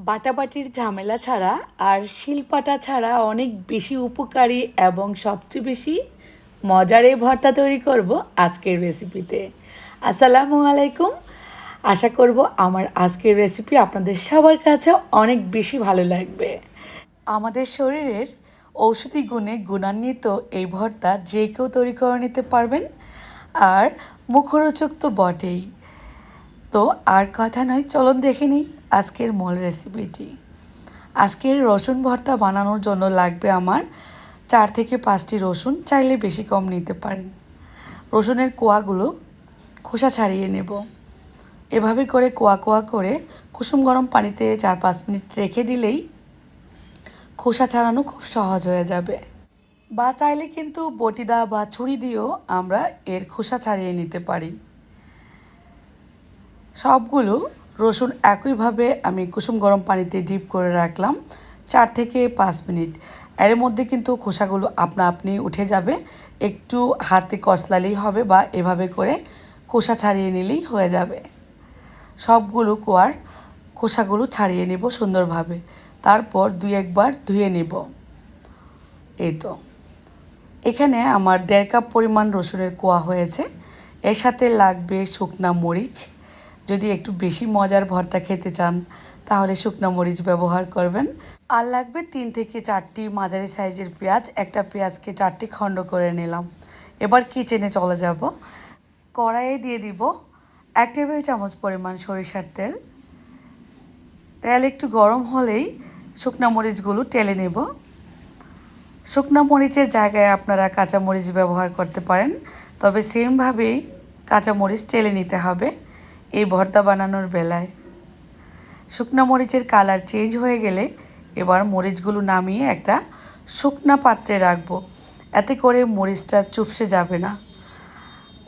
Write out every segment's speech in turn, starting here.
বাটাবাটির ঝামেলা ছাড়া আর শিলপাটা ছাড়া অনেক বেশি উপকারী এবং সবচেয়ে বেশি মজার এই ভর্তা তৈরি করব আজকের রেসিপিতে। আসসালামু আলাইকুম। আশা করব আমার আজকের রেসিপি আপনাদের সবার কাছে অনেক বেশি ভালো লাগবে। আমাদের শরীরের ঔষধি গুণে গুণান্বিত এই ভর্তা যে কেউ তৈরি করে নিতে পারবেন, আর মুখরোচক তো বটেই। তো আর কথা নয়, চলুন দেখে নিই আজকের মূল রেসিপিটি। আজকের রসুন ভর্তা বানানোর জন্য লাগবে আমার 4 থেকে 5টি রসুন, চাইলে বেশি কম নিতে পারেন। রসুনের কোয়াগুলো খোসা ছাড়িয়ে নেব। এভাবে করে কোয়া কোয়া করে কুসুম গরম পানিতে 4-5 মিনিট রেখে দিলেই খোসা ছাড়ানো খুব সহজ হয়ে যাবে। বা চাইলে কিন্তু বটিদা বা ছুরি দিয়েও আমরা এর খোসা ছাড়িয়ে নিতে পারি। সবগুলো রসুন একইভাবে আমি কুসুম গরম পানিতে ডিপ করে রাখলাম 4 থেকে 5 মিনিট। এর মধ্যে কিন্তু খোসাগুলো আপনা আপনি উঠে যাবে, একটু হাতে কচলালেই হবে বা এভাবে করে খোসা ছাড়িয়ে নিলেই হয়ে যাবে। সবগুলো কোয়ার খোসাগুলো ছাড়িয়ে নেব সুন্দরভাবে, তারপর 2-1 বার ধুয়ে নেব। এই তো এখানে আমার 1.5 কাপ পরিমাণ রসুনের কোয়া হয়েছে। এর সাথে লাগবে শুকনা মরিচ। যদি একটু বেশি মজার ভর্তা খেতে চান তাহলে শুকনো মরিচ ব্যবহার করবেন। আর লাগবে 3 থেকে 4টি মাঝারি সাইজের পেঁয়াজ। একটা পেঁয়াজকে 4টি খণ্ড করে নিলাম। এবার কিচেনে চলে যাব। কড়াইয়ে দিয়ে দিব 1 টেবিল চামচ পরিমাণ সরিষার তেল। তেল একটু গরম হলেই শুকনো মরিচগুলো টেলে নেব। শুকনো মরিচের জায়গায় আপনারা কাঁচা মরিচ ব্যবহার করতে পারেন, তবে সেমভাবেই কাঁচা মরিচ টেলে নিতে হবে এই ভর্তা বানানোর বেলায়। শুকনো মরিচের কালার চেঞ্জ হয়ে গেলে এবার মরিচগুলো নামিয়ে একটা শুকনা পাত্রে রাখবো। এতে করে মরিচটা চুপসে যাবে না।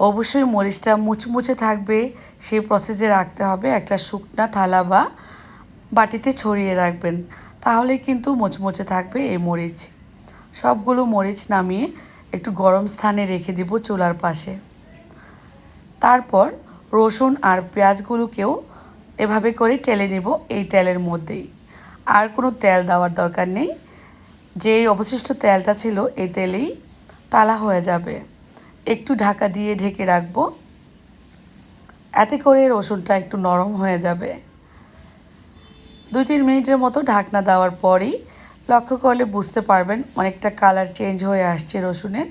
অবশ্যই মরিচটা মুচমুচে থাকবে, সেই প্রসেসে রাখতে হবে। একটা শুকনা থালা বা বাটিতে ছড়িয়ে রাখবেন, তাহলে কিন্তু মুচমুচে থাকবে এই মরিচ। সবগুলো মরিচ নামিয়ে একটু গরম স্থানে রেখে দিব চুলার পাশে। তারপর রসুন আর পেঁয়াজগুলোকেও এভাবে করে টেলে নেব এই তেলের মধ্যেই। আর কোনো তেল দেওয়ার দরকার নেই, যেই অবশিষ্ট তেলটা ছিল এই তেলেই টালা হয়ে যাবে। একটু ঢাকা দিয়ে ঢেকে রাখবো, এতে করে রসুনটা একটু নরম হয়ে যাবে। 2-3 মিনিটের মতো ঢাকনা দেওয়ার পরই লক্ষ্য করলে বুঝতে পারবেন অনেকটা কালার চেঞ্জ হয়ে আসছে রসুনের।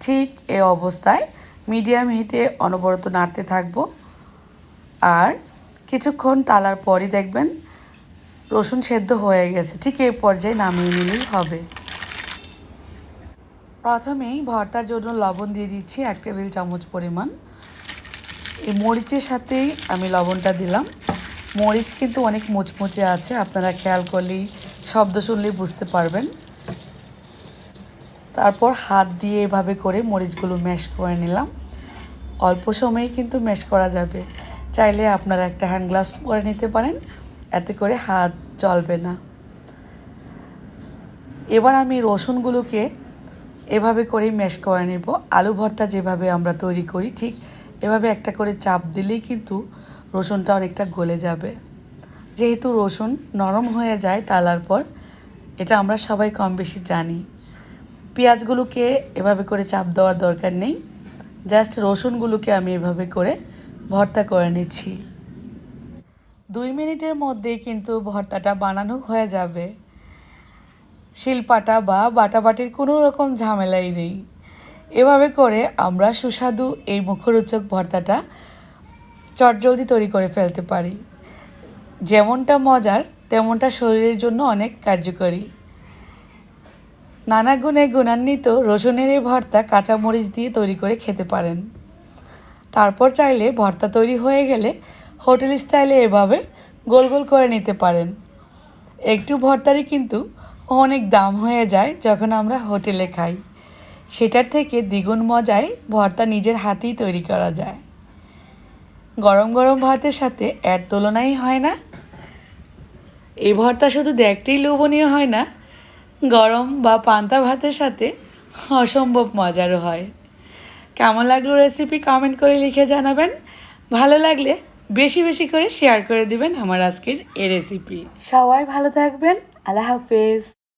ঠিক এই অবস্থায় মিডিয়াম হিটে অনবরত নাড়তে থাকবো। আর কিছুক্ষণ টালার পরই দেখবেন রসুন সেদ্ধ হয়ে গেছে। ঠিক এই পর্যায়ে নামিয়ে নিলেই হবে। প্রথমেই ভর্তার জন্য লবণ দিয়ে দিচ্ছি 1 টেবিল চামচ পরিমাণ। এই মরিচের সাথেই আমি লবণটা দিলাম। মরিচ কিন্তু অনেক মুচমুচে আছে, আপনারা খেয়াল করলেই শব্দ শুনলেই বুঝতে পারবেন। তারপর হাত দিয়ে এভাবে করে মরিচগুলো ম্যাশ করে নিলাম। অল্প সময়েই কিন্তু ম্যাশ করা যাবে। চাইলে আপনারা একটা হ্যান্ড গ্লাভস পরে নিতে পারেন, এতে করে হাত জ্বলবে না। এবার আমি রসুনগুলোকে এভাবে করে ম্যাশ করে নেব। আলু ভর্তা যেভাবে আমরা তৈরি করি ঠিক এভাবে একটা করে চাপ দিলেই কিন্তু রসুনটা অনেকটা গলে যাবে। যেহেতু রসুন নরম হয়ে যায় টালার পর, এটা আমরা সবাই কম বেশি জানি। পেঁয়াজগুলোকে এভাবে করে চাপ দেওয়ার দরকার নেই, জাস্ট রসুনগুলোকে আমি এভাবে করে ভর্তা করে নিচ্ছি। 2 মিনিটের মধ্যেই কিন্তু ভর্তাটা বানানো হয়ে যাবে। শিলপাটা বা বাটাবাটির কোনো রকম ঝামেলাই নেই। এভাবে করে আমরা সুস্বাদু এই মুখরোচক ভর্তাটা চটজলদি তৈরি করে ফেলতে পারি। যেমনটা মজার তেমনটা শরীরের জন্য অনেক কার্যকরী। নানা গুণে গুণান্বিত রসুনের এই ভর্তা কাঁচামরিচ দিয়ে তৈরি করে খেতে পারেন। তারপর চাইলে ভর্তা তৈরি হয়ে গেলে হোটেল স্টাইলে এভাবে গোল গোল করে নিতে পারেন। একটু ভর্তারই কিন্তু অনেক দাম হয়ে যায় যখন আমরা হোটেলে খাই। সেটার থেকে দ্বিগুণ মজায় ভর্তা নিজের হাতেই তৈরি করা যায়। গরম গরম ভাতের সাথে এর তুলনাই হয় না। এই ভর্তা শুধু দেখতেই লোভনীয় হয় না, গরম বা পান্তা ভাতের সাথে অসম্ভব মজারও হয়। কেমন লাগলো রেসিপি কমেন্ট করে লিখে জানাবেন। ভালো লাগলে বেশি বেশি করে শেয়ার করে দিবেন আমার আজকের এই রেসিপি। সবাই ভালো থাকবেন। আল্লাহ হাফেজ।